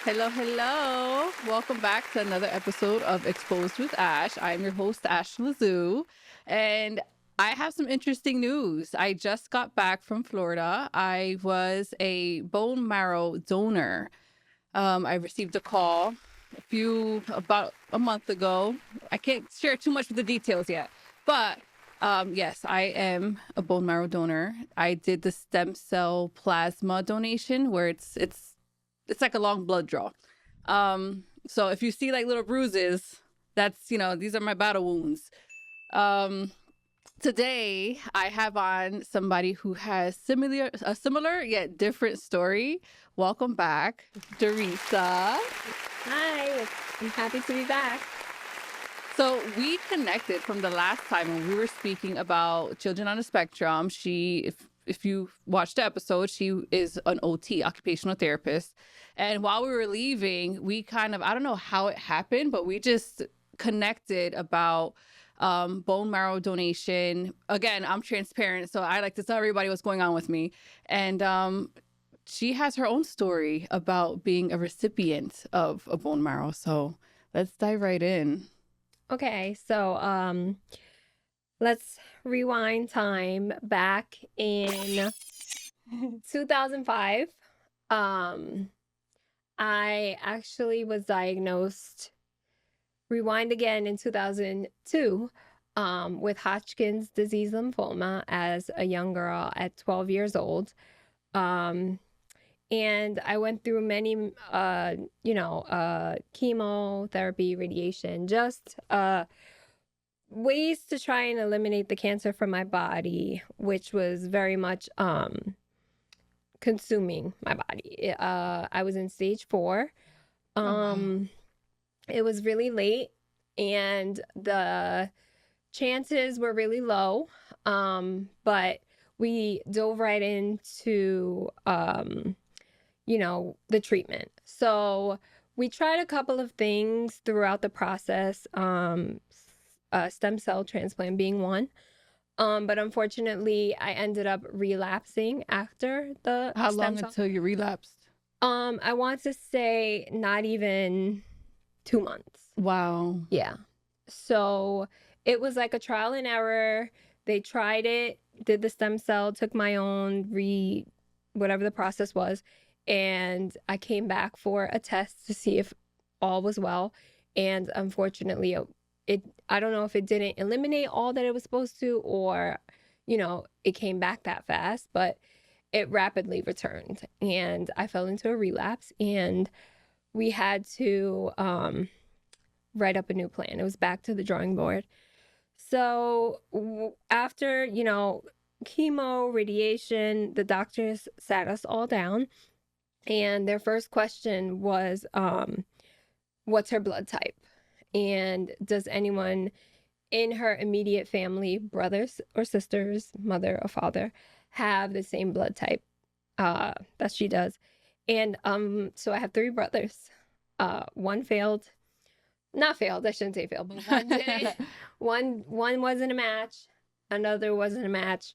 Hello, hello. Welcome back to another episode of Xposed with Ash. I'm your host, Ash Lazu, and I have some interesting news. I just got back from Florida. I was a bone marrow donor. I received a call about a month ago. I can't share too much of the details yet, but yes, I am a bone marrow donor. I did the stem cell plasma donation where it's like a long blood draw. So if you see like little bruises, that's, these are my battle wounds. Today I have on somebody who has a similar yet different story. Welcome back, Darisa. Hi, I'm happy to be back. So we connected from the last time when we were speaking about children on the spectrum. If you watched the episode, she is an OT, occupational therapist. And while we were leaving, we kind of, I don't know how it happened, but we just connected about bone marrow donation. Again, I'm transparent, so I like to tell everybody what's going on with me. And she has her own story about being a recipient of a bone marrow. So let's dive right in. Okay, so let's rewind time back in 2005. I actually was diagnosed, rewind again, in 2002 with Hodgkin's disease lymphoma as a young girl at 12 years old. And I went through many, chemotherapy, radiation, just ways to try and eliminate the cancer from my body, which was very much consuming my body. I was in stage 4. It was really late, and the chances were really low, but we dove right into the treatment. So we tried a couple of things throughout the process, stem cell transplant being one. But unfortunately, I ended up relapsing after the How stem long cell. until you relapsed? I want to say not even 2 months. Wow. Yeah. So it was like a trial and error. They tried it, did the stem cell, took my own whatever the process was. And I came back for a test to see if all was well. And unfortunately, I don't know if it didn't eliminate all that it was supposed to, or, it came back that fast, but it rapidly returned. And I fell into a relapse, and we had to write up a new plan. It was back to the drawing board. So after, chemo, radiation, the doctors sat us all down. And their first question was, what's her blood type? And does anyone in her immediate family, brothers or sisters, mother or father, have the same blood type that she does? And so I have 3 brothers. One failed. Not failed, I shouldn't say failed, but one didn't. One wasn't a match. Another wasn't a match.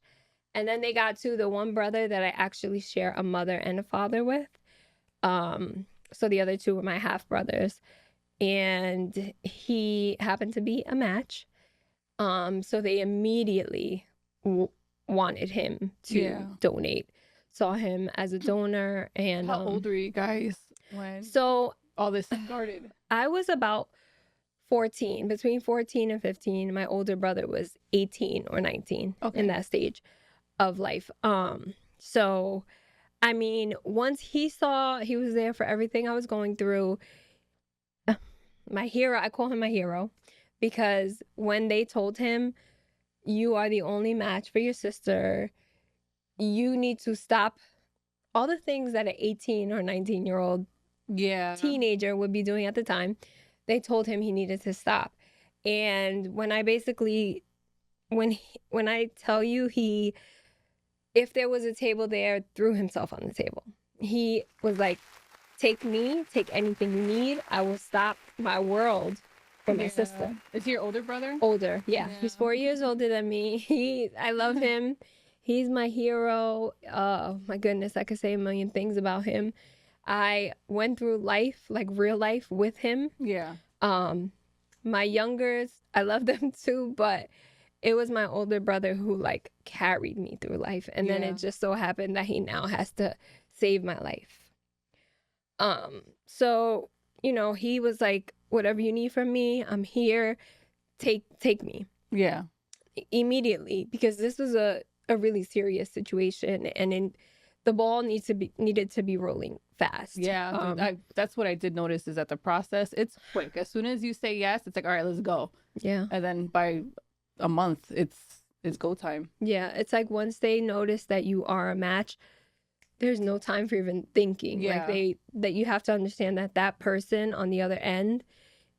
And then they got to the one brother that I actually share a mother and a father with. So the other 2 were my half brothers, and he happened to be a match. So they immediately wanted him to donate. Saw him as a donor. And how old were you guys when all this started? I was about 14, between 14 and 15. My older brother was 18 or 19 in that stage of life. So I mean, once he was there for everything I was going through. My hero, I call him my hero, because when they told him, you are the only match for your sister, you need to stop all the things that an 18 or 19-year-old teenager would be doing at the time, they told him he needed to stop. And when I tell you, if there was a table there, threw himself on the table. He was like, take me, take anything you need. I will stop my world for my sister. Is he your older brother? Older, yeah. He's 4 years older than me. I love him. He's my hero. Oh my goodness, I could say a million things about him. I went through life, like real life with him. Yeah. My youngers, I love them too, but it was my older brother who like carried me through life. And then Yeah. it just so happened that he now has to save my life. So, you know, he was like, whatever you need from me, I'm here. Take me. Yeah. Immediately, because this was a really serious situation, and the ball needed to be rolling fast. Yeah. That's what I did notice is that the process, it's quick. As soon as you say yes, it's like, all right, let's go. Yeah. And then by a month, it's go time. Yeah. It's like once they notice that you are a match, there's no time for even thinking. Yeah. Like that you have to understand that that person on the other end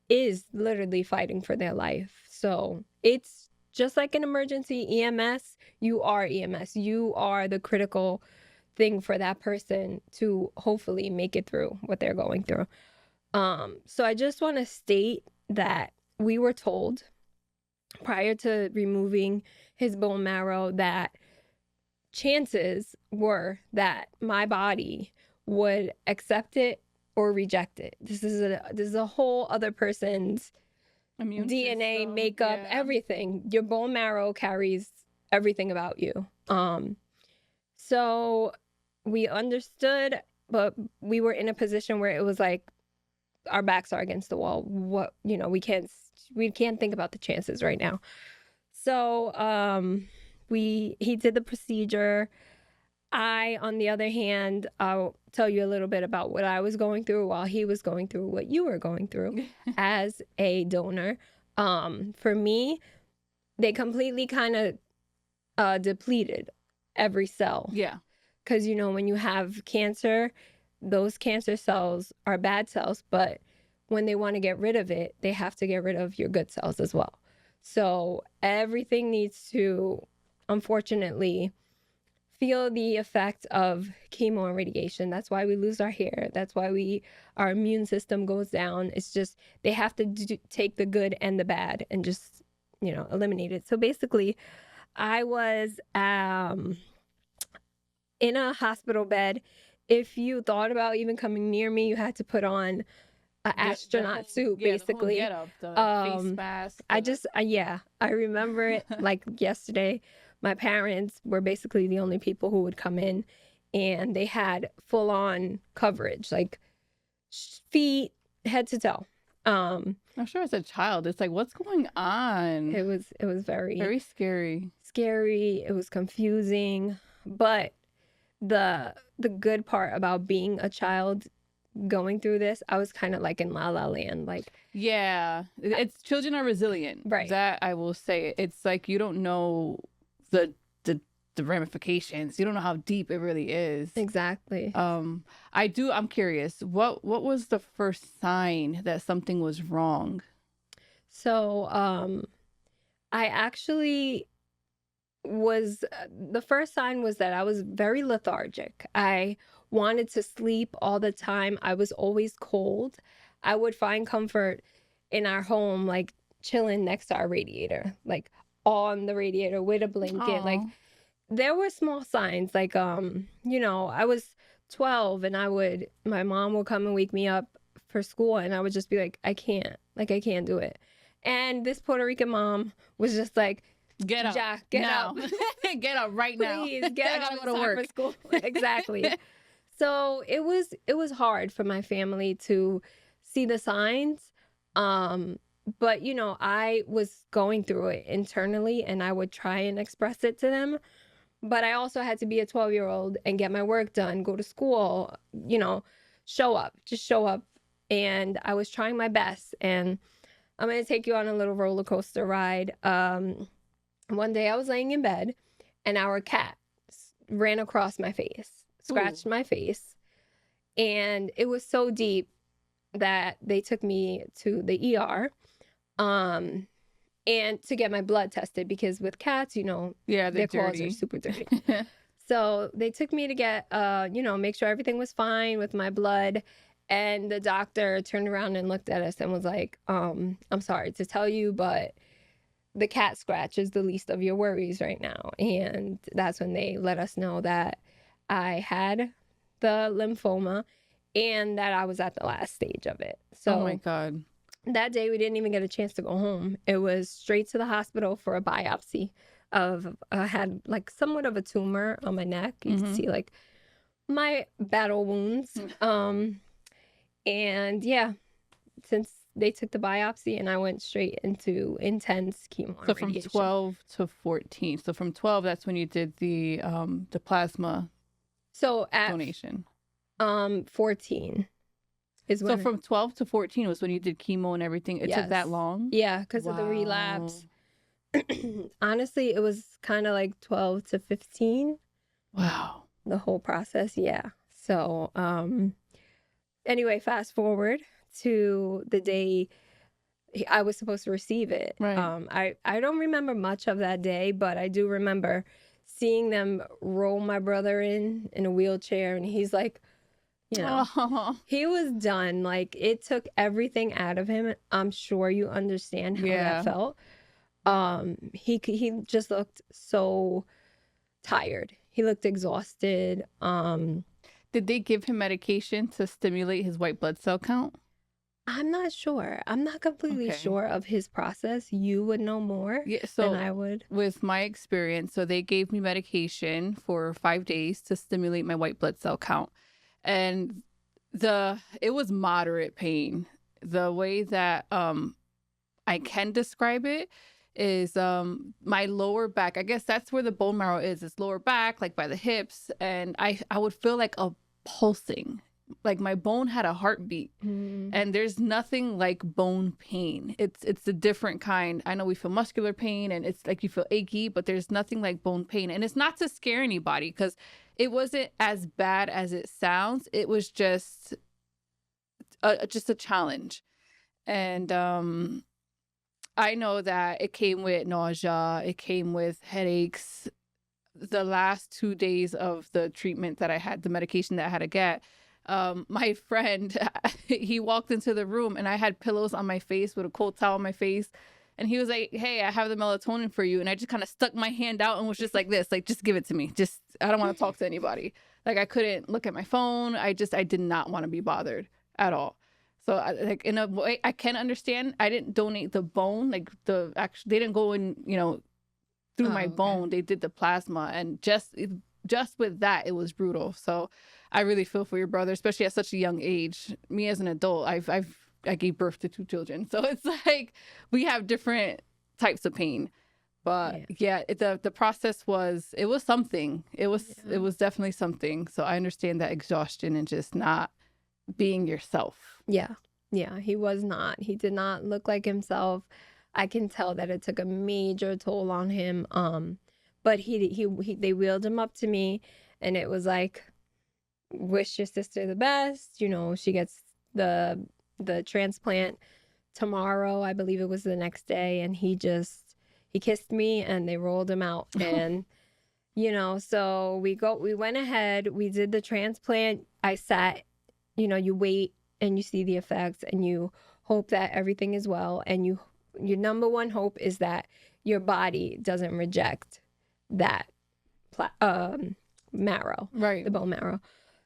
is literally fighting for their life. So it's just like an emergency EMS. You are EMS. You are the critical thing for that person to hopefully make it through what they're going through. So I just want to state that we were told prior to removing his bone marrow that chances were that my body would accept it or reject it. This is a whole other person's Immune DNA, system, makeup, yeah. everything. Your bone marrow carries everything about you. So we understood, but we were in a position where it was like our backs are against the wall. What, you know, we can't think about the chances right now. So he did the procedure. I, on the other hand, I'll tell you a little bit about what I was going through while he was going through what you were going through as a donor. For me, they completely kind of depleted every cell. Yeah. Because, you know, when you have cancer, those cancer cells are bad cells, but when they want to get rid of it, they have to get rid of your good cells as well. So everything needs to, unfortunately, feel the effect of chemo and radiation. That's why we lose our hair. That's why our immune system goes down. It's just they have to take the good and the bad and just, you know, eliminate it. So basically, I was in a hospital bed. If you thought about even coming near me, you had to put on an astronaut suit, basically. The whole getup, the face mask. I remember it like yesterday. My parents were basically the only people who would come in, and they had full on coverage, like feet, head to toe. I'm sure as a child, it's like, what's going on? It was very, very scary. It was confusing, but the good part about being a child going through this, I was kind of like in La La Land. Like, yeah, it's children are resilient, right? That I will say. It's like you don't know the ramifications. You don't know how deep it really is. Exactly. I'm curious. What was the first sign that something was wrong? So, I actually was the first sign was that I was very lethargic. I wanted to sleep all the time. I was always cold. I would find comfort in our home, like chilling next to our radiator, like on the radiator with a blanket. Aww. Like there were small signs, like you know, I was 12 and my mom would come and wake me up for school, and I would just be like, I can't do it. And this Puerto Rican mom was just like, get up, get now. up, get up right now. Please get up. I gotta go to work. For school. Exactly. So it was hard for my family to see the signs. But you know, I was going through it internally, and I would try and express it to them. But I also had to be a 12-year-old and get my work done, go to school, you know, just show up. And I was trying my best. And I'm going to take you on a little roller coaster ride. One day I was laying in bed, and our cat ran across my face, scratched my face. And it was so deep that they took me to the ER. And to get my blood tested, because with cats, you know, their claws are super dirty. So they took me to get, you know, make sure everything was fine with my blood. And the doctor turned around and looked at us and was like, I'm sorry to tell you, but the cat scratch is the least of your worries right now. And that's when they let us know that I had the lymphoma, and that I was at the last stage of it. Oh my So God. that day we didn't even get a chance to go home. It was straight to the hospital for a biopsy of I had like somewhat of a tumor on my neck. You can see like my battle wounds. And yeah, since they took the biopsy and I went straight into intense chemo So and from radiation. 12 to 14. So from 12, that's when you did the plasma So at donation. 14 is So when from 12 to 14 was when you did chemo and everything. It took that Yes. long? Yeah, because of the relapse. Honestly, it was kind of like 12 to 15, Wow. the whole process. Yeah. So, anyway, fast forward to the day I was supposed to receive it. Right. I don't remember much of that day, but I do remember seeing them roll my brother in a wheelchair, and he's like, you know, Oh. he was done. Like, it took everything out of him. I'm sure you understand how Yeah. that felt. He just looked so tired. He looked exhausted. Did they give him medication to stimulate his white blood cell count? I'm not sure. I'm not completely sure of his process. You would know more than I would. With my experience, so they gave me medication for 5 days to stimulate my white blood cell count. And it was moderate pain. The way that I can describe it is my lower back. I guess that's where the bone marrow is. It's lower back, like by the hips, and I would feel like a pulsing, like my bone had a heartbeat. And there's nothing like bone pain. It's a different kind. I know we feel muscular pain and it's like you feel achy, but there's nothing like bone pain. And it's not to scare anybody because it wasn't as bad as it sounds. It was just a challenge. And I know that it came with nausea. It came with headaches. The last 2 days of the treatment that I had, the medication that I had to get, my friend, he walked into the room and I had pillows on my face with a cold towel on my face. And he was like, hey, I have the melatonin for you. And I just kind of stuck my hand out and was just like this, like, just give it to me. Just, I don't want to talk to anybody. Like, I couldn't look at my phone. I did not want to be bothered at all. So like in a way, I can understand. I didn't donate the bone, like they didn't go in, through my bone. They did the plasma, and just with that, it was brutal. So I really feel for your brother, especially at such a young age. Me as an adult, I gave birth to 2 children, so it's like we have different types of pain. But yeah, the process was something. It was definitely something. So I understand that exhaustion and just not being yourself. Yeah, he was not. He did not look like himself. I can tell that it took a major toll on him. But they wheeled him up to me, and it was like, wish your sister the best. She gets the transplant tomorrow. I believe it was the next day, and he kissed me, and they rolled him out. And so we went ahead. We did the transplant. I sat. You wait and you see the effects and you hope that everything is well. And your number one hope is that your body doesn't reject that marrow, right? The bone marrow.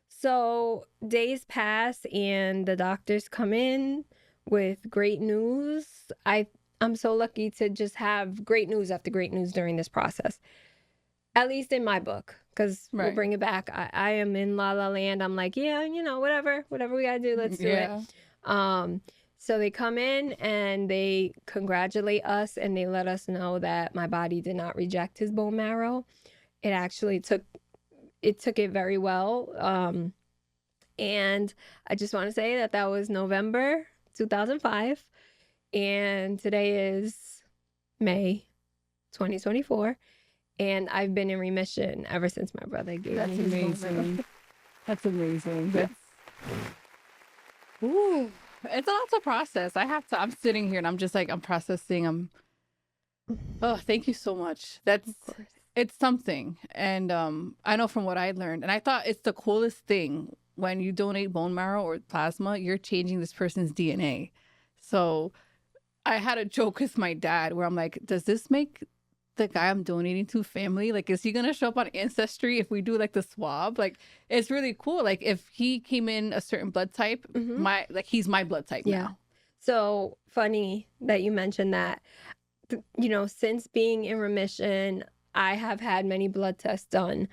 So days pass and the doctors come in with great news. I'm so lucky to just have great news after great news during this process. At least in my book, because we'll bring it back. I am in La La Land. I'm like, yeah, whatever we gotta do, let's do it. So they come in and they congratulate us and they let us know that my body did not reject his bone marrow. It actually took it very well. And I just want to say that was November 2005, and today is May 2024. And I've been in remission ever since my brother gave me his bone marrow. That's amazing. Ooh, it's a lot to process. I'm sitting here and I'm just like, I'm processing. Oh, thank you so much. It's something. And I know from what I learned, and I thought it's the coolest thing when you donate bone marrow or plasma, you're changing this person's DNA. So I had a joke with my dad where I'm like, does this make the guy I'm donating to family? Like, is he gonna show up on Ancestry if we do like the swab? Like, it's really cool. Like, if he came in a certain blood type, Mhm. he's my blood type Yeah. now. So funny that you mentioned that. You know, since being in remission, I have had many blood tests done.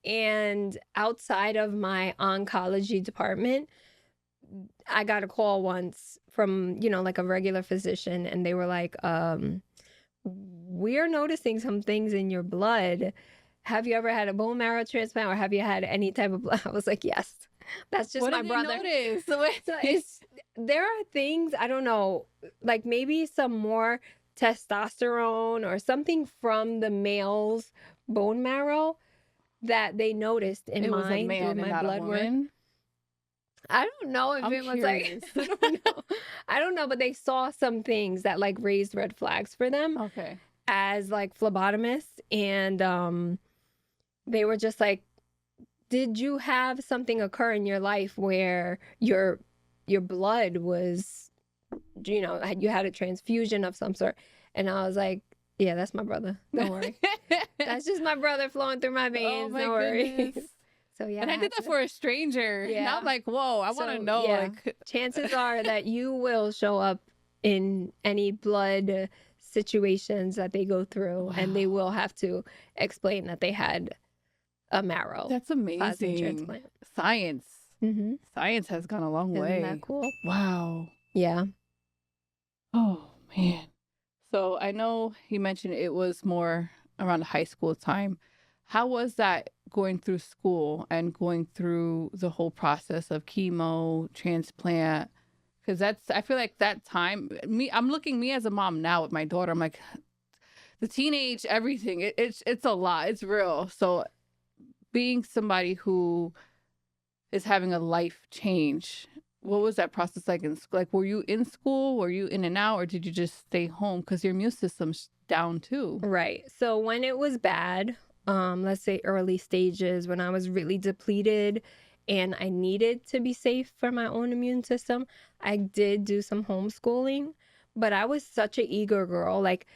And outside of my oncology department, I got a call once from, you know, like a regular physician, and they were like, we're noticing some things in your blood. Have you ever had a bone marrow transplant, or have you had any type of blood? I was like, yes, that's just What my did brother. they notice? So there are things, I don't know, like maybe some more testosterone or something from the male's bone marrow that they noticed in It was a mine through man and my not a blood work. woman. I don't know if I'm it was like curious. I don't know. I don't know, but they saw some things that like raised red flags for them Okay. as like phlebotomists, and they were just like, did you have something occur in your life where your blood was, you know, you had a transfusion of some sort? And I was like, yeah, that's my brother. Don't worry. That's just my brother flowing through my veins. Oh my Don't worry. goodness. So yeah, And I did that for a stranger. Yeah. Now I'm like, whoa, I want to So, know. yeah. Like, chances are that you will show up in any blood situations that they go through, and they Wow. will have to explain that they had a marrow that's plasma amazing. transplant. Science. Mm-hmm. Science has gone a long Isn't way. that cool? Wow. Yeah. Oh man. So I know you mentioned it was more around high school time. How was that going through school and going through the whole process of chemo, transplant? Because I feel like that time, me as a mom now with my daughter, I'm like, the teenage, everything, it's a lot. It's real. So being somebody who is having a life change, what was that process like in school? Like, were you in school? Were you in and out, or did you just stay home? Because your immune system's down too. Right. So when it was bad, let's say early stages, when I was really depleted and I needed to be safe for my own immune system, I did do some homeschooling, but I was such an eager girl. Like,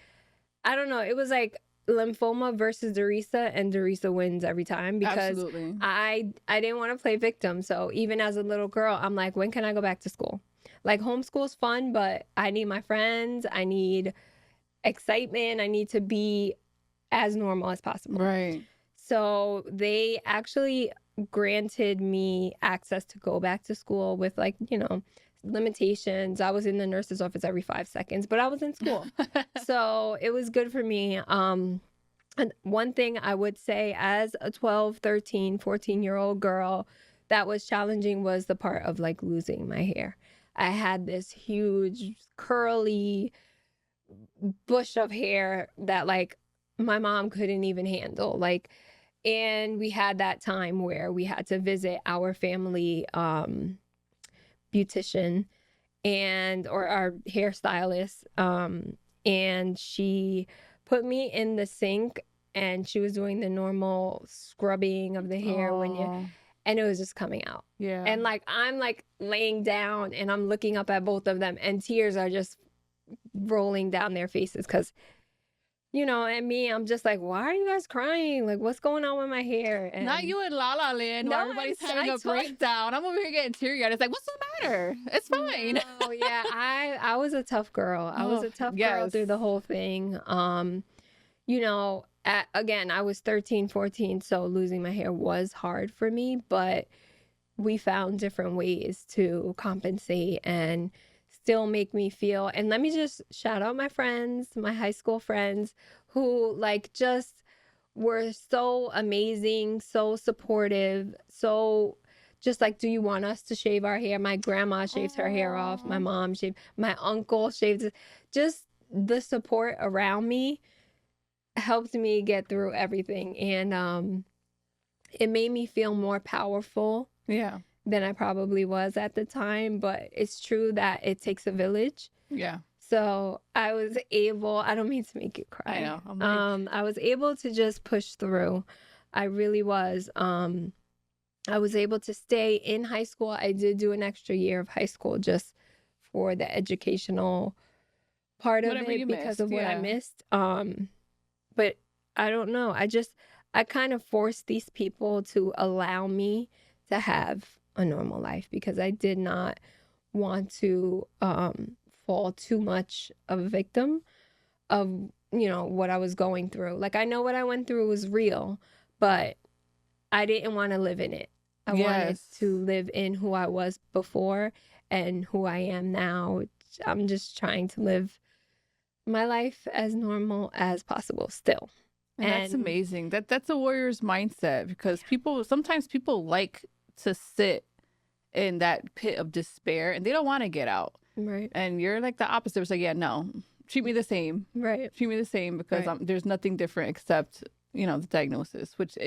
I don't know, it was like lymphoma versus Darisa, and Darisa wins every time because Absolutely. I didn't want to play victim. So even as a little girl, I'm like, when can I go back to school? Like, homeschool's fun, but I need my friends. I need excitement. I need to be as normal as possible. Right. So they actually granted me access to go back to school with, like, you know, limitations. I was in the nurse's office every 5 seconds, but I was in school. So it was good for me. And one thing I would say as a 12, 13, 14-year-old girl that was challenging was the part of like losing my hair. I had this huge curly bush of hair that like my mom couldn't even handle. Like, and we had that time where we had to visit our family beautician or our hairstylist, and she put me in the sink and she was doing the normal scrubbing of the hair and it was just coming out. Yeah. And like I'm like laying down and I'm looking up at both of them and tears are just rolling down their faces because, you know, and me, I'm just like, why are you guys crying? Like, what's going on with my hair? And not you in La La Land where No, everybody's I having a told- breakdown. I'm over here getting teary-eyed. It's like, what's the matter? It's fine. No, yeah, I was a tough girl. I was Oh, a tough girl yes. through the whole thing. You know, again, I was 13, 14, so losing my hair was hard for me, but we found different ways to compensate and still make me feel. And let me just shout out my friends, my high school friends who like just were so amazing, so supportive, so just like, do you want us to shave our hair? My grandma shaved her hair off. My mom shaved, my uncle shaved it. Just the support around me helped me get through everything. And it made me feel more powerful Yeah. than I probably was at the time. But it's true that it takes a village. Yeah. So I was able, I don't mean to make you cry. I know. I'm like, I was able to just push through. I really was. I was able to stay in high school. I did do an extra year of high school just for the educational part of Whatever it you because missed, of what I yeah. missed. but I don't know. I kind of forced these people to allow me to have a normal life because I did not want to fall too much of a victim of, what I was going through. Like, I know what I went through was real, but I didn't want to live in it. I wanted Yes. to live in who I was before and who I am now. I'm just trying to live my life as normal as possible still. And that's amazing. That's a warrior's mindset, because sometimes people like to sit in that pit of despair and they don't want to get out. Right. And you're like the opposite. It's like, yeah, no, treat me the same. Right. Treat me the same, because Right. there's nothing different except, the diagnosis, which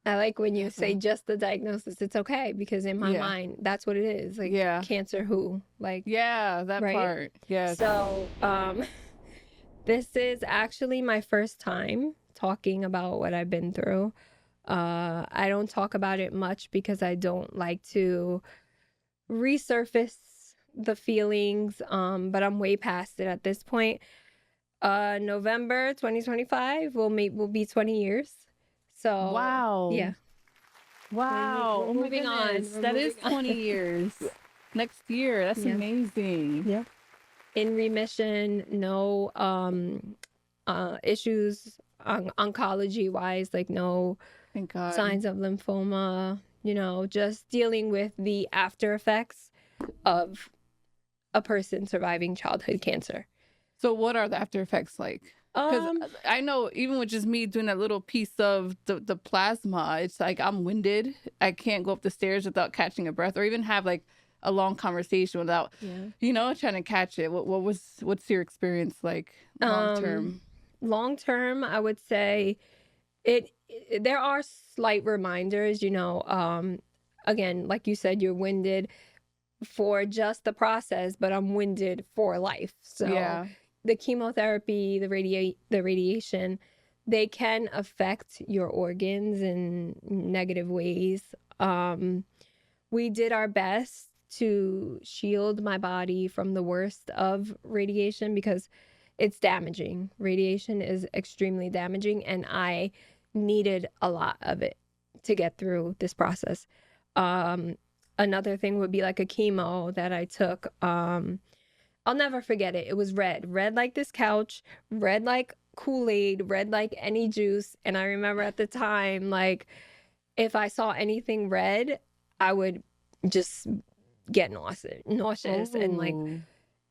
I like when you say just the diagnosis. It's okay, because in my Yeah. mind, that's what it is. Like, Yeah. cancer who? Like, Yeah, that right? part. Yeah. So, this is actually my first time talking about what I've been through. I don't talk about it much because I don't like to resurface the feelings, but I'm way past it at this point. November 2025 will be 20 years. So Wow. yeah. Wow. We're Oh my moving on. goodness. We're That is moving on. 20 years. Next year. That's Yeah. amazing. Yeah. In remission, no issues oncology wise, like no Thank God. signs of lymphoma, just dealing with the after effects of a person surviving childhood cancer. So what are the after effects like? Because I know even with just me doing that little piece of the plasma, it's like I'm winded. I can't go up the stairs without catching a breath, or even have like a long conversation without, trying to catch it. What's your experience like long term? Long term, I would say there are slight reminders, again, like you said, you're winded for just the process, but I'm winded for life. So the chemotherapy, the radiation, they can affect your organs in negative ways. We did our best to shield my body from the worst of radiation because it's damaging. Radiation is extremely damaging, and I needed a lot of it to get through this process. Another thing would be like a chemo that I took. I'll never forget it. It was red like this couch, red like Kool-Aid, red like any juice. And I remember at the time, like, if I saw anything red, I would just get nauseous, and like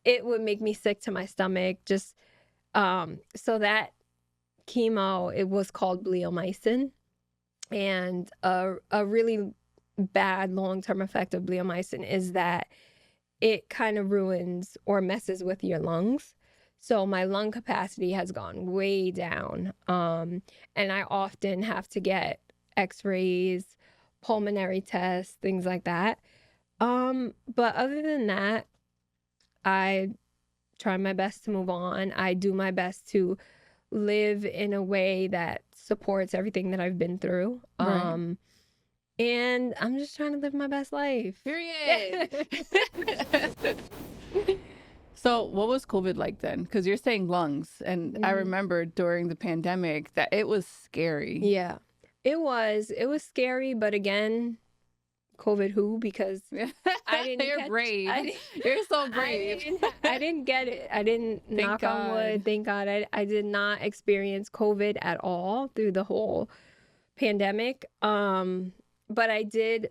it would make me sick to my stomach. Just so that chemo, it was called bleomycin, and a really bad long-term effect of bleomycin is that it kind of ruins or messes with your lungs. So my lung capacity has gone way down, and I often have to get x-rays, pulmonary tests, things like that. But other than that, I try my best to move on. I do my best to live in a way that supports everything that I've been through. Right. And I'm just trying to live my best life. Period. So what was COVID like then? Because you're saying lungs, and I remember during the pandemic that it was scary. Yeah, it was scary, but again, COVID who? Because I didn't You're brave. You're so brave. I didn't get it. I didn't, knock on wood. Thank God. I did not experience COVID at all through the whole pandemic. But I did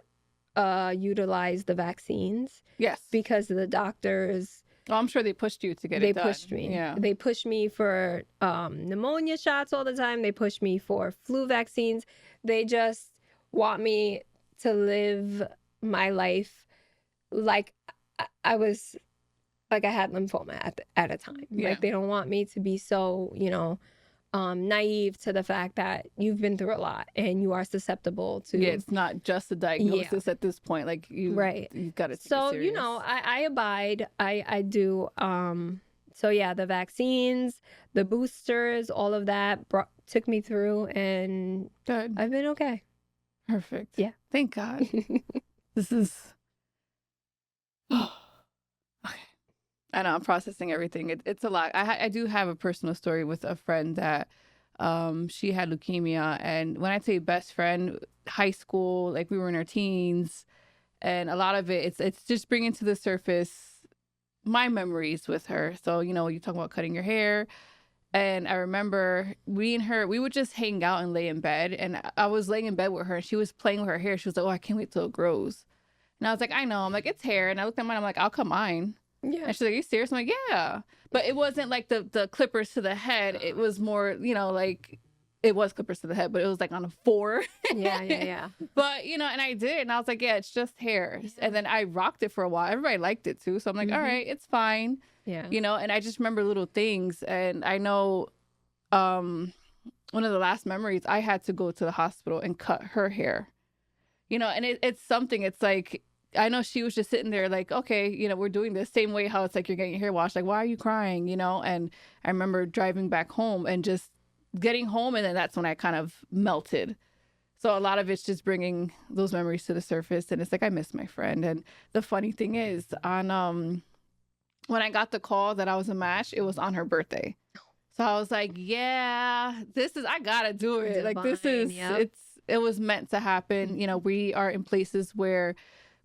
utilize the vaccines. Yes. Because the doctors... Oh, I'm sure they pushed you to get it done. They pushed me. Yeah. They pushed me for pneumonia shots all the time. They pushed me for flu vaccines. They just want me to live my life like I was, like I had lymphoma at a time. Yeah. Like, they don't want me to be so, naive to the fact that you've been through a lot and you are susceptible to... Yeah, it's not just a diagnosis at this point. Like, you've got to take it serious. I abide. I do. So yeah, the vaccines, the boosters, all of that took me through, and good. I've been okay. Perfect. Yeah. Thank God. This is... Okay. I know I'm processing everything. It's a lot. I do have a personal story with a friend that she had leukemia, and when I say best friend, high school, like we were in our teens, and a lot of it's just bringing to the surface my memories with her. So you talk about cutting your hair, and I remember we and her, we would just hang out and lay in bed, and I was laying in bed with her, and she was playing with her hair. She was like, "Oh, I can't wait till it grows." And I was like, "I know." I'm like, "It's hair." And I looked at mine. I'm like, "I'll cut mine." Yeah. And she's like, "Are you serious?" I'm like, "Yeah." But it wasn't like the clippers to the head. It was more, like it was clippers to the head, but it was like on a 4. Yeah. But, and I did. And I was like, "Yeah, it's just hair." Yeah. And then I rocked it for a while. Everybody liked it too. So I'm like, all right, it's fine. Yeah. And I just remember little things. And I know one of the last memories, I had to go to the hospital and cut her hair. And it's something, it's like, I know she was just sitting there like, okay, we're doing this same way how it's like you're getting your hair washed. Like, why are you crying? And I remember driving back home and just getting home. And then that's when I kind of melted. So a lot of it's just bringing those memories to the surface. And it's like, I miss my friend. And the funny thing is when I got the call that I was a match, it was on her birthday. So I was like, yeah, I gotta do it. Divine, like it was meant to happen. We are in places where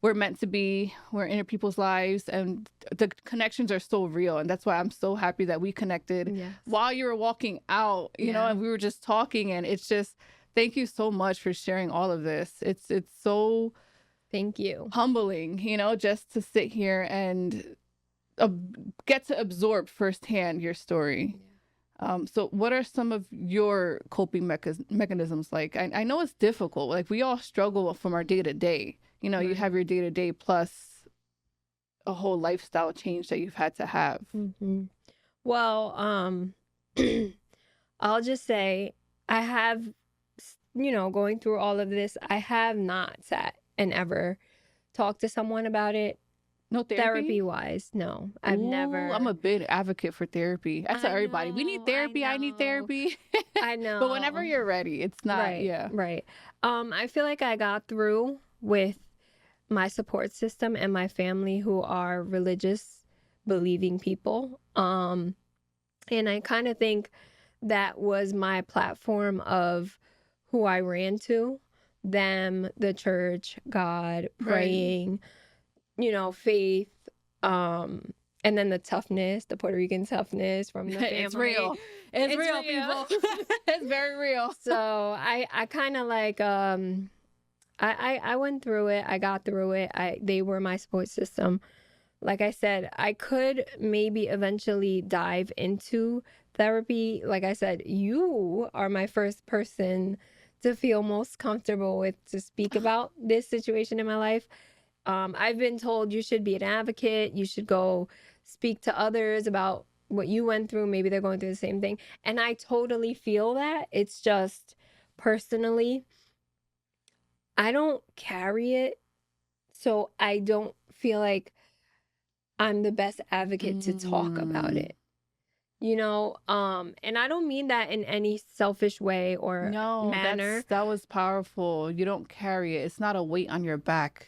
we're meant to be. We're in people's lives, and the connections are so real. And that's why I'm so happy that we connected while you were walking out, and we were just talking. And it's just, thank you so much for sharing all of this. It's so thank you. Humbling, just to sit here and get to absorb firsthand your story. So what are some of your coping mechanisms like? I know it's difficult. Like, we all struggle from our day to day. Right. You have your day to day plus a whole lifestyle change that you've had to have. Mm-hmm. Well, I'll just say I have, going through all of this, I have not sat and ever talked to someone about it. No therapy wise, no. I've never. I'm a big advocate for therapy. I tell everybody, we need therapy. I need therapy. I know. But whenever you're ready, it's not. Right, yeah. Right. I feel like I got through with my support system and my family, who are religious, believing people. And I kind of think that was my platform of who I ran to, them, the church, God, praying. Right. Faith, and then the toughness, the Puerto Rican toughness from the family. It's real. It's real, people. It's very real. So I kind of like, I went through it. I got through it. They were my support system. Like I said, I could maybe eventually dive into therapy. Like I said, you are my first person to feel most comfortable with to speak about this situation in my life. I've been told you should be an advocate. You should go speak to others about what you went through. Maybe they're going through the same thing. And I totally feel that. It's just personally, I don't carry it. So I don't feel like I'm the best advocate to talk about it. And I don't mean that in any selfish way or manner. That was powerful. You don't carry it. It's not a weight on your back.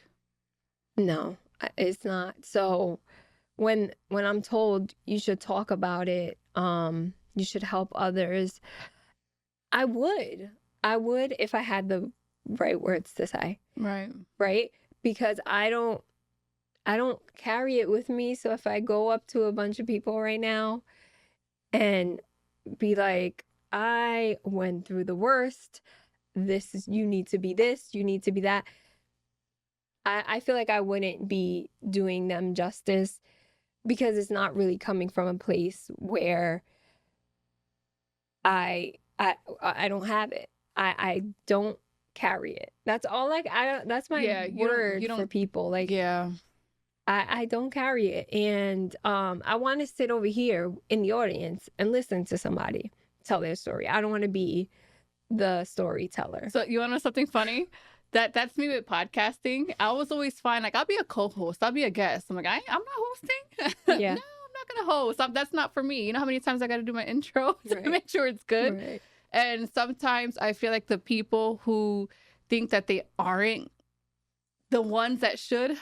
No, it's not. So when I'm told you should talk about it, you should help others, I would if I had the right words to say. Right? Because I don't carry it with me. So if I go up to a bunch of people right now and be like, I went through the worst, you need to be this, you need to be that, I feel like I wouldn't be doing them justice, because it's not really coming from a place where I don't have it. I don't carry it. That's all. Like, that's my word for people. Like, I don't carry it. And I want to sit over here in the audience and listen to somebody tell their story. I don't want to be the storyteller. So you want to know something funny? That's me with podcasting. I was always fine. Like, I'll be a co-host. I'll be a guest. I'm like, I'm not hosting. Yeah. No, I'm not going to host. That's not for me. You know how many times I got to do my intro to make sure it's good? Right. And sometimes I feel like the people who think that they aren't the ones that should,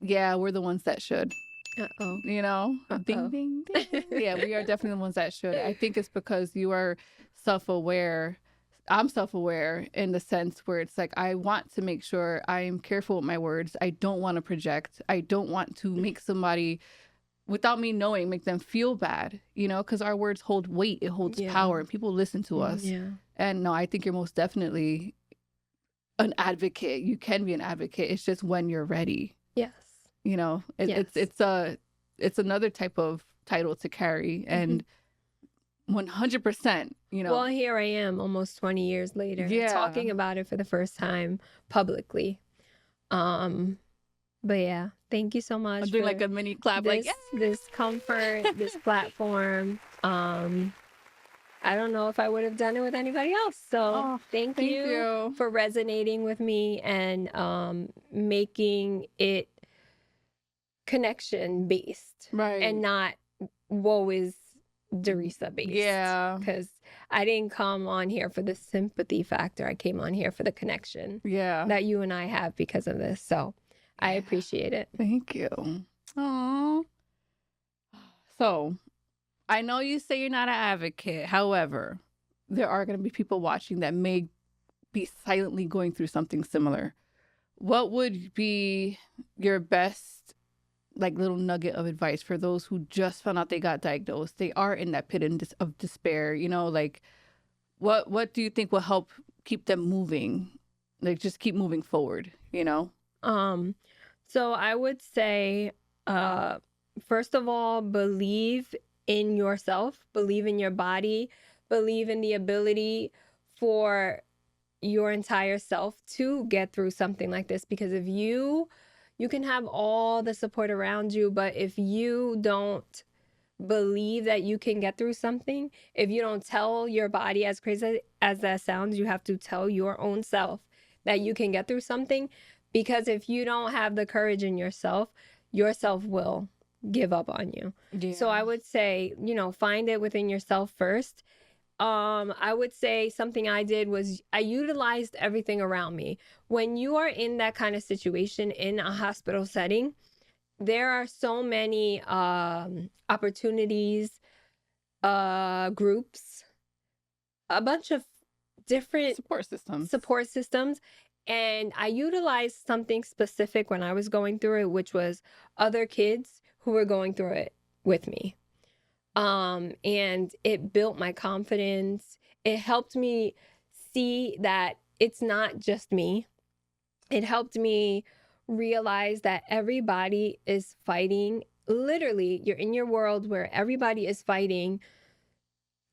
we're the ones that should. Uh-oh. You know, ding, Uh-oh. ding, ding. Yeah, we are definitely the ones that should. I think it's because you are self-aware. I'm self-aware in the sense where it's like, I want to make sure I am careful with my words. I don't want to project. I don't want to make somebody, without me knowing, make them feel bad, you know, because our words hold weight. It holds Yeah. power and people listen to us. Yeah. And no, I think you're most definitely an advocate. You can be an advocate. It's just when you're ready. Yes. You know, Yes. it's another type of title to carry, and 100%, you know. Well, here I am almost 20 years later Yeah. talking about it for the first time publicly. But yeah, thank you so much I'm doing for like a mini clap, like, this, yeah. this comfort, this platform. I don't know if I would have done it with anybody else. So Oh, thank you for resonating with me and making it connection based, Right. and not woe is Darisa based. Yeah. Because I didn't come on here for the sympathy factor. I came on here for the connection Yeah. that you and I have because of this. So I appreciate it. Thank you. Aww. So I know you say you're not an advocate. However, there are going to be people watching that may be silently going through something similar. What would be your best, like, little nugget of advice for those who just found out they got diagnosed? They are in that pit of despair, you know, like, what do you think will help keep them moving? Like, just keep moving forward, you know? So I would say, first of all, believe in yourself, believe in your body, believe in the ability for your entire self to get through something like this. Because if you can have all the support around you, but if you don't believe that you can get through something, if you don't tell your body, as crazy as that sounds, you have to tell your own self that you can get through something. Because if you don't have the courage in yourself will give up on you. Yeah. So I would say, find it within yourself first. I would say something I did was I utilized everything around me. When you are in that kind of situation in a hospital setting, there are so many opportunities, groups, a bunch of different support systems. And I utilized something specific when I was going through it, which was other kids who were going through it with me. And it built my confidence. It helped me see that it's not just me. It helped me realize that everybody is fighting. Literally, you're in your world where everybody is fighting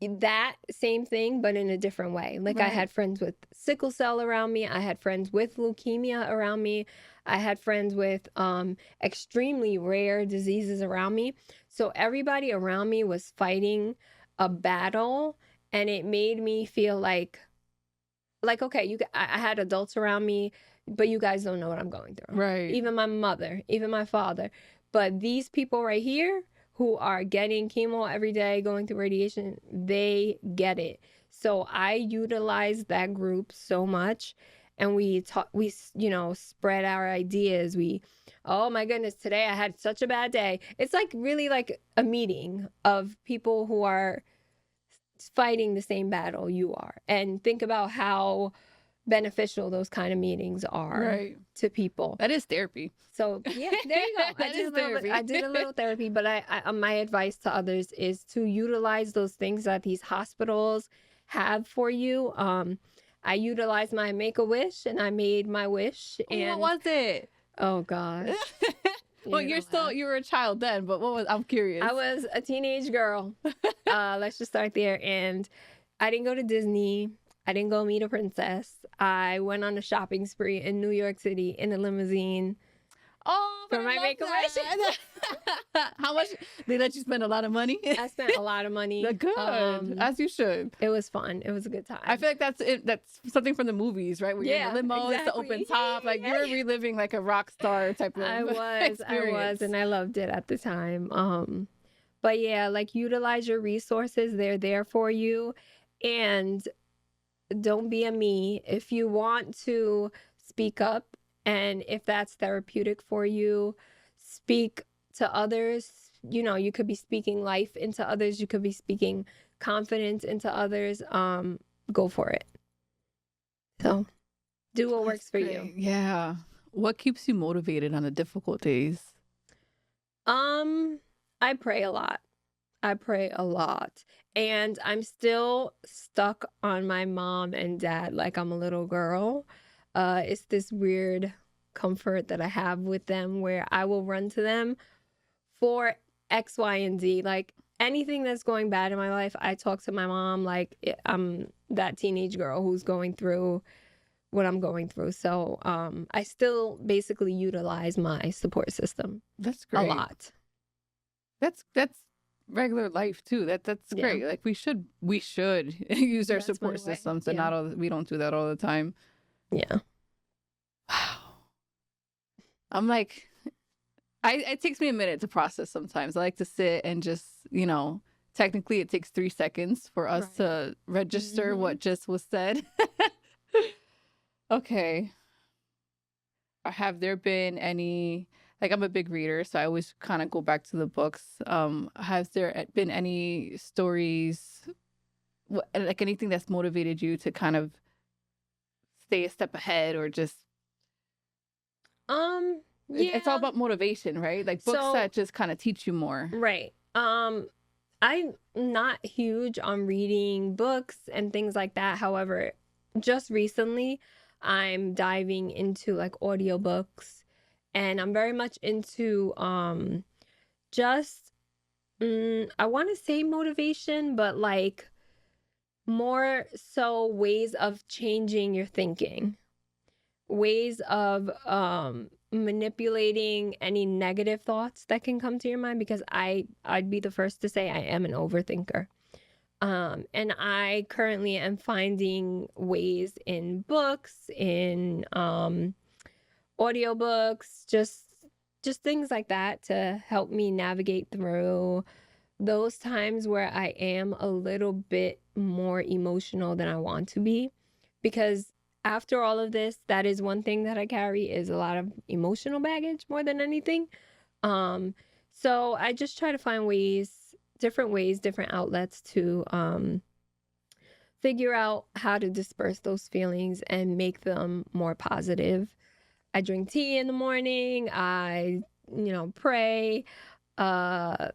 that same thing, but in a different way. Like, right. I had friends with sickle cell around me. I had friends with leukemia around me. I had friends with extremely rare diseases around me. So everybody around me was fighting a battle, and it made me feel like okay, I had adults around me, but you guys don't know what I'm going through. Right. Even my mother, even my father. But these people right here who are getting chemo every day, going through radiation, they get it. So I utilize that group so much, and we spread our ideas. Oh my goodness, today I had such a bad day. It's like really like a meeting of people who are fighting the same battle you are, and think about how beneficial those kind of meetings are to people. That is therapy. So yeah, there you go. I did a little therapy, but I my advice to others is to utilize those things that these hospitals have for you. I utilized my Make-A-Wish, and I made my wish. And what was it? Oh gosh. Well, you were a child then, but I'm curious. I was a teenage girl. Let's just start there. And I didn't go to Disney. I didn't go meet a princess. I went on a shopping spree in New York City in a limousine. Oh, for my Make-A-Wish. How much? They let you spend a lot of money? I spent a lot of money. Good, as you should. It was fun. It was a good time. I feel like that's something from the movies, right? Where you're in the limo, exactly. It's the open top. Like, you're reliving like a rock star type of experience. I was, and I loved it at the time. But yeah, like, utilize your resources. They're there for you. And don't be a me. If you want to speak up, and if that's therapeutic for you, speak to others. You know, you could be speaking life into others. You could be speaking confidence into others. Go for it. So do what works for you. Yeah. What keeps you motivated on the difficult days? I pray a lot. I pray a lot. And I'm still stuck on my mom and dad like I'm a little girl. It's this weird comfort that I have with them where I will run to them for X, Y, and Z. Like anything that's going bad in my life, I talk to my mom like I'm that teenage girl who's going through what I'm going through. So I still basically utilize my support system That's a great. lot. That's regular life too. That's Yeah. great. Like we should use our That's my support way. systems, and Yeah. we don't do that all the time. Yeah. Wow. I'm like, it takes me a minute to process sometimes. I like to sit and just, technically it takes 3 seconds for us Right. to register Mhm. what just was said. Okay. Have there been any, like I'm a big reader, so I always kind of go back to the books. Has there been any stories, like anything that's motivated you to kind of stay a step ahead or just it's all Yeah. about motivation, right? Like books So that just kind of teach you more. right. I'm not huge on reading books and things like that. However, just recently I'm diving into like audiobooks, and I'm very much into just I want to say motivation, but like more so ways of changing your thinking, ways of manipulating any negative thoughts that can come to your mind, because I'd be the first to say I am an overthinker. And I currently am finding ways in books, in audiobooks, just things like that to help me navigate through those times where I am a little bit more emotional than I want to be. Because after all of this, that is one thing that I carry, is a lot of emotional baggage more than anything. So I just try to find ways, different outlets to figure out how to disperse those feelings and make them more positive. I drink tea in the morning. I, pray. Uh,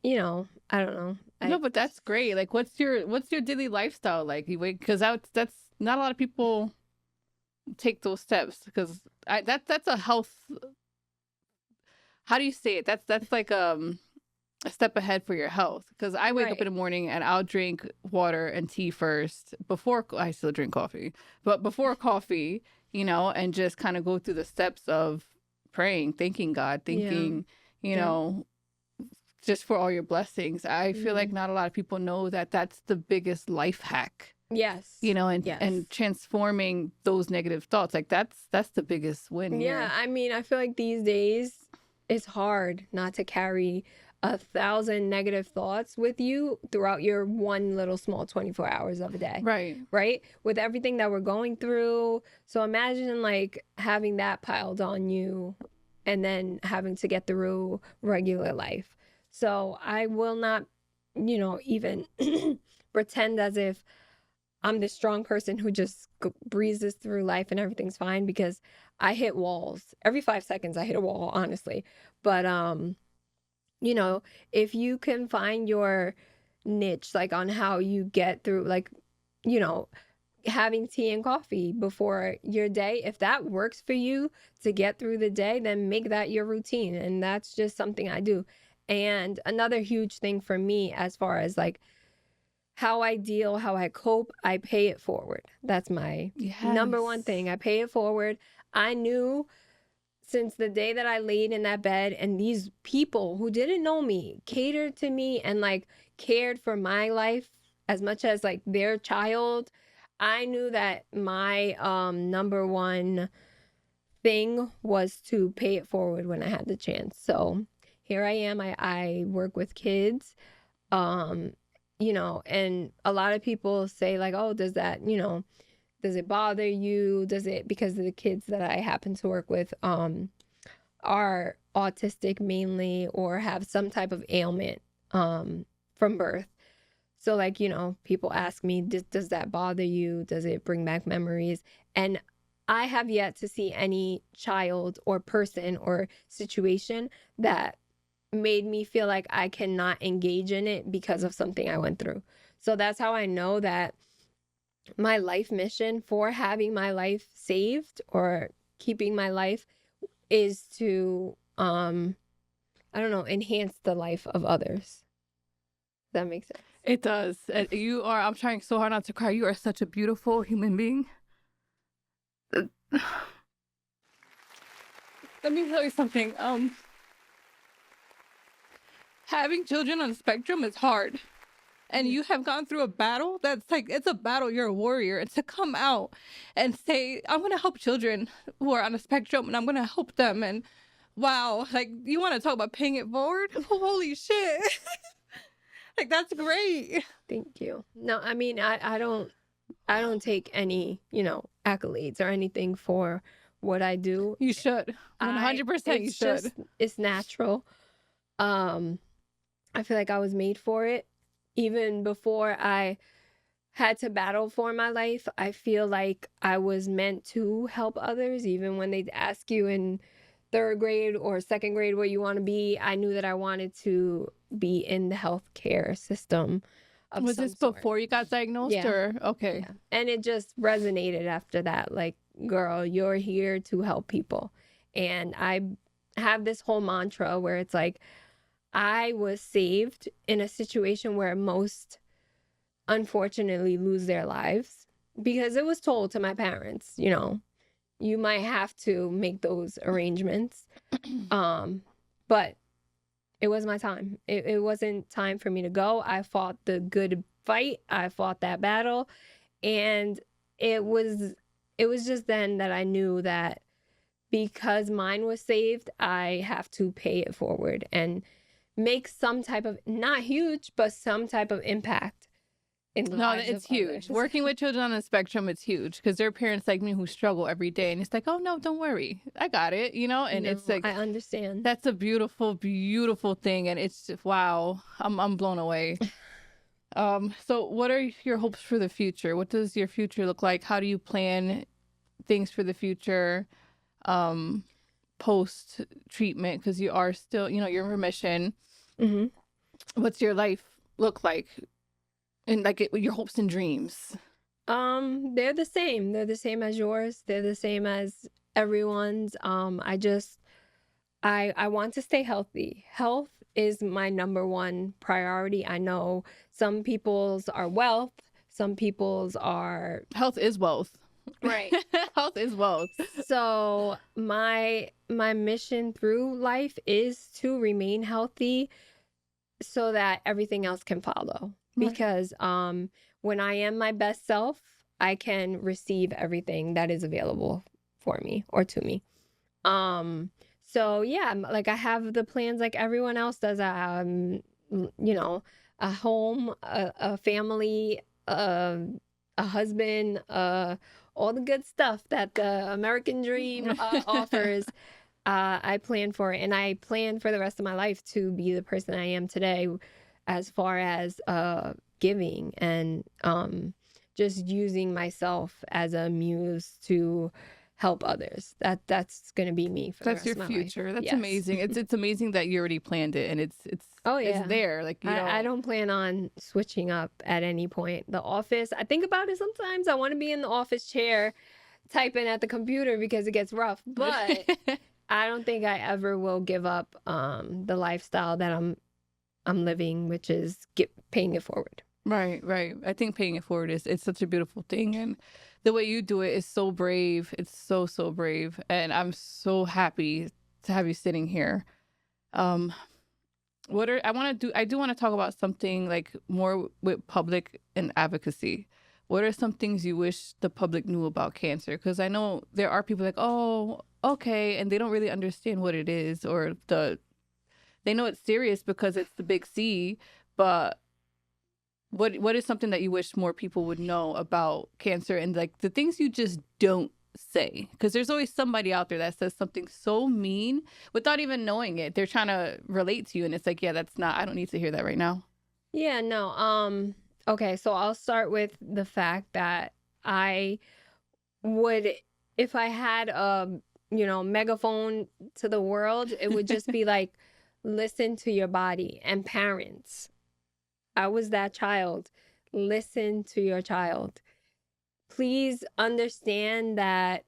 I don't know. No, but that's great. Like, what's your daily lifestyle like? You wake, because that's not a lot of people take those steps, because that's a health. How do you say it? That's like a step ahead for your health. Because I wake up in the morning and I'll drink water and tea first before I still drink coffee, but before coffee, and just kind of go through the steps of praying, thanking God, thanking, just for all your blessings. I feel like not a lot of people know that that's the biggest life hack. Yes. And transforming those negative thoughts. Like that's the biggest win here. Yeah, I mean, I feel like these days it's hard not to carry 1,000 negative thoughts with you throughout your one little small 24 hours of a day. Right? With everything that we're going through. So imagine like having that piled on you and then having to get through regular life. So I will not, even pretend as if I'm this strong person who just breezes through life and everything's fine, because I hit walls. Every 5 seconds I hit a wall, honestly. But, if you can find your niche, like on how you get through, like, having tea and coffee before your day, if that works for you to get through the day, then make that your routine. And that's just something I do. And another huge thing for me, as far as like how I deal, how I cope, I pay it forward. That's my number one thing. I pay it forward. I knew since the day that I laid in that bed and these people who didn't know me catered to me and like cared for my life as much as like their child, I knew that my number one thing was to pay it forward when I had the chance. So here I am. I work with kids. And a lot of people say like, oh, does that, does it bother you? Does it, because of the kids that I happen to work with, are autistic mainly or have some type of ailment from birth. So like, you know, people ask me, does that bother you? Does it bring back memories? And I have yet to see any child or person or situation that made me feel like I cannot engage in it because of something I went through. So that's how I know that my life mission for having my life saved or keeping my life is to I don't know, enhance the life of others. That makes sense. It does. And you are, I'm trying so hard not to cry. You are such a beautiful human being. Let me tell you something. Having children on the spectrum is hard. And you have gone through a battle that's like, it's a battle. You're a warrior. And to come out and say, I'm going to help children who are on the spectrum and I'm going to help them. And wow, like, you want to talk about paying it forward? Holy shit. Like, that's great. Thank you. No, I mean, I don't take any, you know, accolades or anything for what I do. You should. 100% you should. It's natural. I feel like I was made for it. Even before I had to battle for my life, I feel like I was meant to help others. Even when they'd ask you in 3rd grade or 2nd grade where you want to be, I knew that I wanted to be in the healthcare system. Was this before you got diagnosed? Yeah. Or okay. Yeah. And it just resonated after that. Like, girl, you're here to help people. And I have this whole mantra where it's like, I was saved in a situation where most unfortunately lose their lives because it was told to my parents, you know, you might have to make those arrangements. But it was my time. It wasn't time for me to go. I fought the good fight. I fought that battle. And it was just then that I knew that because mine was saved, I have to pay it forward and make some type of, not huge, but some type of impact in the lives it's of huge. others. Working with children on the spectrum, it's huge because there are parents like me who struggle every day, and it's like, oh no, don't worry, I got it, you know. And it's like, I understand. That's a beautiful, beautiful thing, and it's just, wow, I'm blown away. So what are your hopes for the future? What does your future look like? How do you plan things for the future? Post treatment, because you are still, you know, you're in remission. Mm-hmm. What's your life look like, and like your hopes and dreams? They're the same. They're the same as yours. They're the same as everyone's. I want to stay healthy. Health is my number one priority. I know some people's are wealth. Some people's are Health is wealth. right. Health is wealth. So my mission through life is to remain healthy so that everything else can follow. Right. Because when I am my best self, I can receive everything that is available for me or to me. So yeah, like I have the plans like everyone else does. You know, a home, a family, a husband, all the good stuff that the American dream offers. I plan for it, and I plan for the rest of my life to be the person I am today, as far as giving and just using myself as a muse to help others. That's going to be me for the rest of my life. That's your future. That's Yes. amazing. It's amazing that you already planned it, and it's Oh yeah, it's there. Like, you know, I don't plan on switching up at any point. The office, I think about it sometimes. I want to be in the office chair typing at the computer because it gets rough, but I don't think I ever will give up the lifestyle that I'm living, which is paying it forward. Right. I think paying it forward it's such a beautiful thing, and the way you do it is so brave. It's so brave, and I'm so happy to have you sitting here. I do want to talk about something like more with public and advocacy. What are some things you wish the public knew about cancer? Because I know there are people like, oh, okay, and they don't really understand what it is, or they know it's serious because it's the big C, but what is something that you wish more people would know about cancer, and like the things you just don't say? Because there's always somebody out there that says something so mean without even knowing it. They're trying to relate to you, and it's like, yeah, that's not. I don't need to hear that right now. Yeah, no. Okay, so I'll start with the fact that I would, if I had a, megaphone to the world, it would just be like, listen to your body. And parents, I was that child. Listen to your child. Please understand that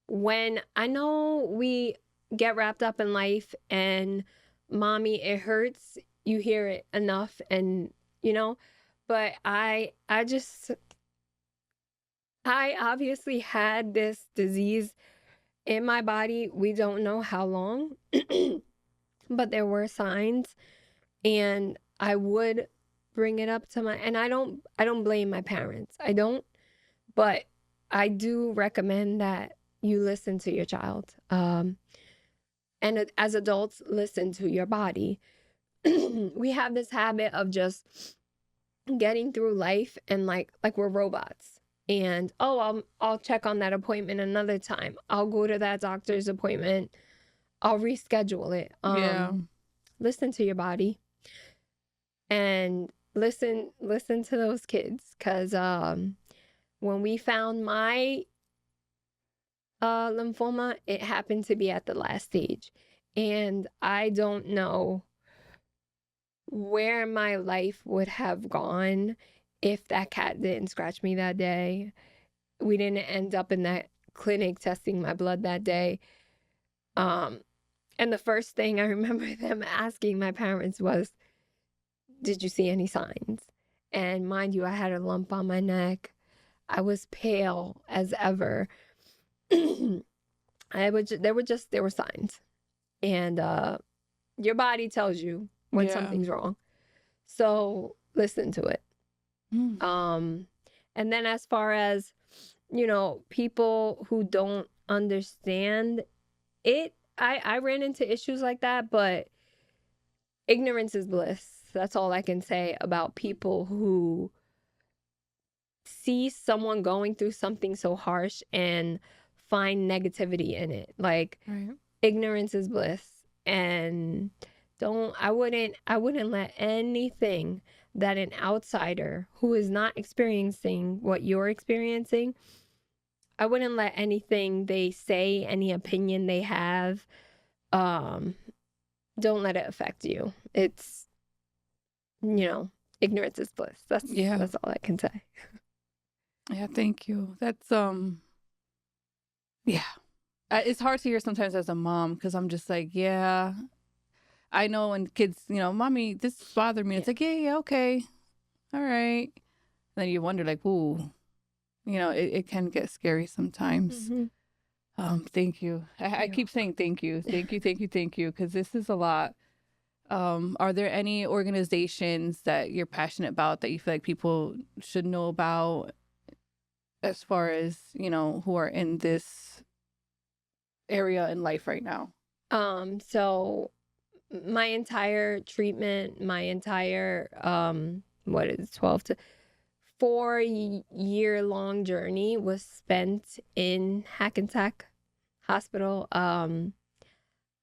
when I know we get wrapped up in life and mommy, it hurts, you hear it enough, and but I obviously had this disease in my body. We don't know how long, but there were signs, and I would bring it up to and I don't blame my parents. I don't, but I do recommend that you listen to your child. And as adults, listen to your body. We have this habit of just getting through life and like we're robots. And I'll check on that appointment another time. I'll go to that doctor's appointment. I'll reschedule it. Yeah. Listen to your body, and listen to those kids, because when we found my lymphoma, it happened to be at the last stage, and I don't know where my life would have gone if that cat didn't scratch me that day. We didn't end up in that clinic testing my blood that day. And the first thing I remember them asking my parents was, did you see any signs? And mind you, I had a lump on my neck. I was pale as ever. There were signs. And your body tells you when something's wrong. So listen to it. And then as far as, people who don't understand it, I ran into issues like that, but ignorance is bliss. That's all I can say about people who see someone going through something so harsh and find negativity in it. Like, ignorance is bliss. And I wouldn't let anything that an outsider who is not experiencing what you're experiencing, I wouldn't let anything they say, any opinion they have, don't let it affect you. It's, ignorance is bliss. That's all I can say. Yeah, thank you. That's yeah. It's hard to hear sometimes as a mom, because I'm just like, yeah, I know when kids, mommy, this bothered me. It's like, yeah, okay, all right. And then you wonder, like, ooh, it can get scary sometimes. Thank you. I keep saying thank you, because this is a lot. Are there any organizations that you're passionate about that you feel like people should know about, as far as, who are in this area in life right now? So my entire treatment, my entire 12 to 4 year long journey was spent in Hackensack Hospital.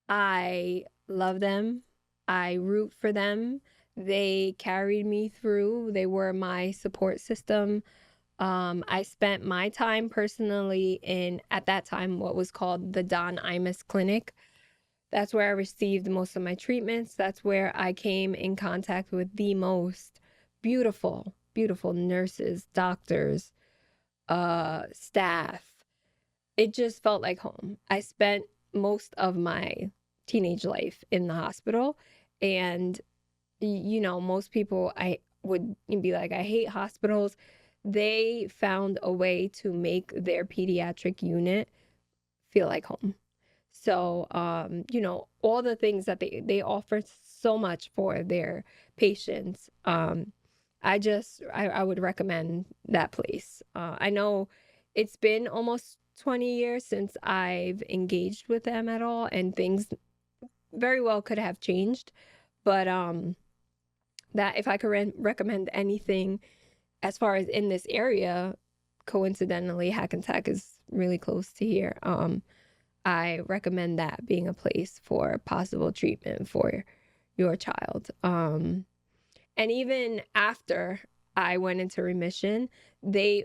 I love them. I root for them. They carried me through. They were my support system. I spent my time personally in, at that time, what was called the Don Imus Clinic. That's where I received most of my treatments. That's where I came in contact with the most beautiful, beautiful nurses, doctors, staff. It just felt like home. I spent most of my teenage life in the hospital, and most people, I would be like, I hate hospitals. They found a way to make their pediatric unit feel like home. So, all the things that they offer so much for their patients. I would recommend that place. I know it's been almost 20 years since I've engaged with them at all, and things very well could have changed. But that if I could recommend anything as far as in this area, coincidentally, Hackensack is really close to here. I recommend that being a place for possible treatment for your child. And even after I went into remission, they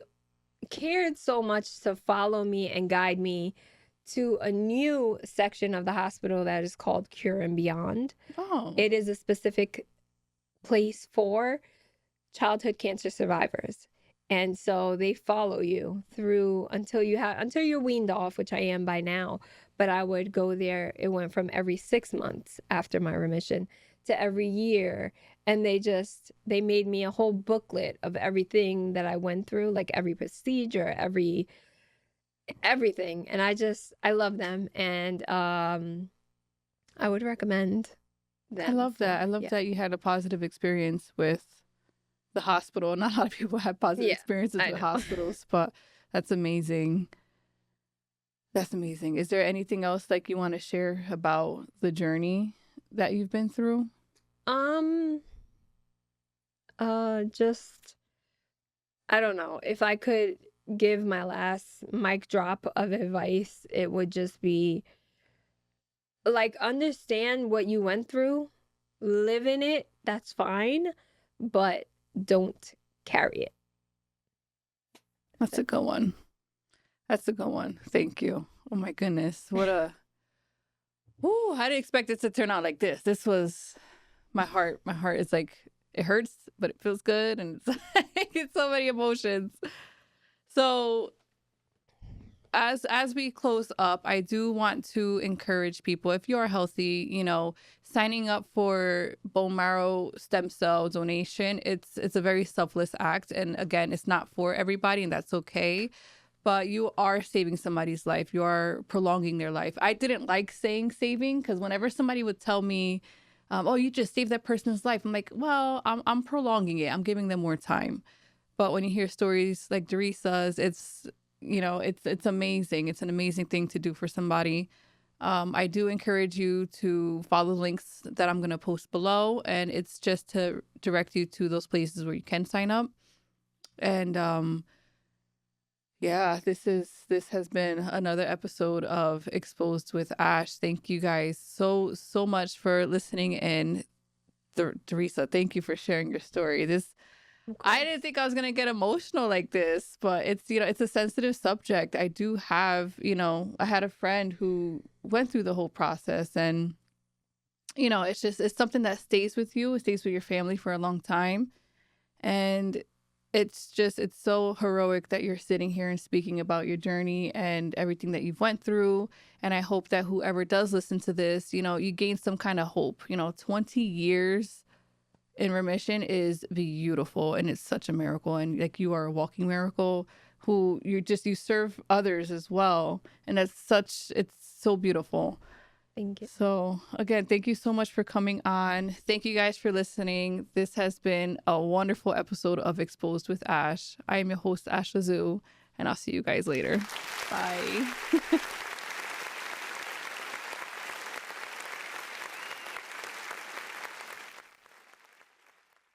cared so much to follow me and guide me to a new section of the hospital that is called Cure and Beyond. Oh. It is a specific place for childhood cancer survivors. And so they follow you through until you're weaned off, which I am by now. But I would go there. It went from every 6 months after my remission to every year. And they made me a whole booklet of everything that I went through, like every procedure, everything. And I love them. And I would recommend them. I love that. I love that you had a positive experience with the hospital. Not a lot of people have positive experiences with hospitals, but that's amazing. That's amazing. Is there anything else like you want to share about the journey that you've been through? Just I don't know. If I could give my last mic drop of advice, it would just be like, understand what you went through, live in it, that's fine, but don't carry it. That's a good one. That's a good one. Thank you. Oh my goodness. I didn't expect it to turn out like this. This was my heart. My heart is like, it hurts, but it feels good. And it's like, it's so many emotions. So as we close up, I do want to encourage people, if you are healthy, signing up for bone marrow stem cell donation, it's a very selfless act. And again, it's not for everybody, and that's okay. But you are saving somebody's life. You are prolonging their life. I didn't like saying saving, because whenever somebody would tell me, oh, you just saved that person's life, I'm like, well, I'm prolonging it. I'm giving them more time. But when you hear stories like Darisa's, it's amazing. It's an amazing thing to do for somebody. I do encourage you to follow the links that I'm going to post below, and it's just to direct you to those places where you can sign up. And this has been another episode of Exposed with Ash. Thank you guys so much for listening in. Darisa, thank you for sharing your story. I didn't think I was going to get emotional like this, but it's a sensitive subject. I do have, I had a friend who went through the whole process, and, it's something that stays with you. It stays with your family for a long time. And it's so heroic that you're sitting here and speaking about your journey and everything that you've went through. And I hope that whoever does listen to this, you gain some kind of hope. 20 years in remission is beautiful, and it's such a miracle. And like, you are a walking miracle who you serve others as well. And it's so beautiful. Thank you. So again, thank you so much for coming on. Thank you guys for listening. This has been a wonderful episode of Exposed with Ash. I am your host, Ash Lazu, and I'll see you guys later. Bye.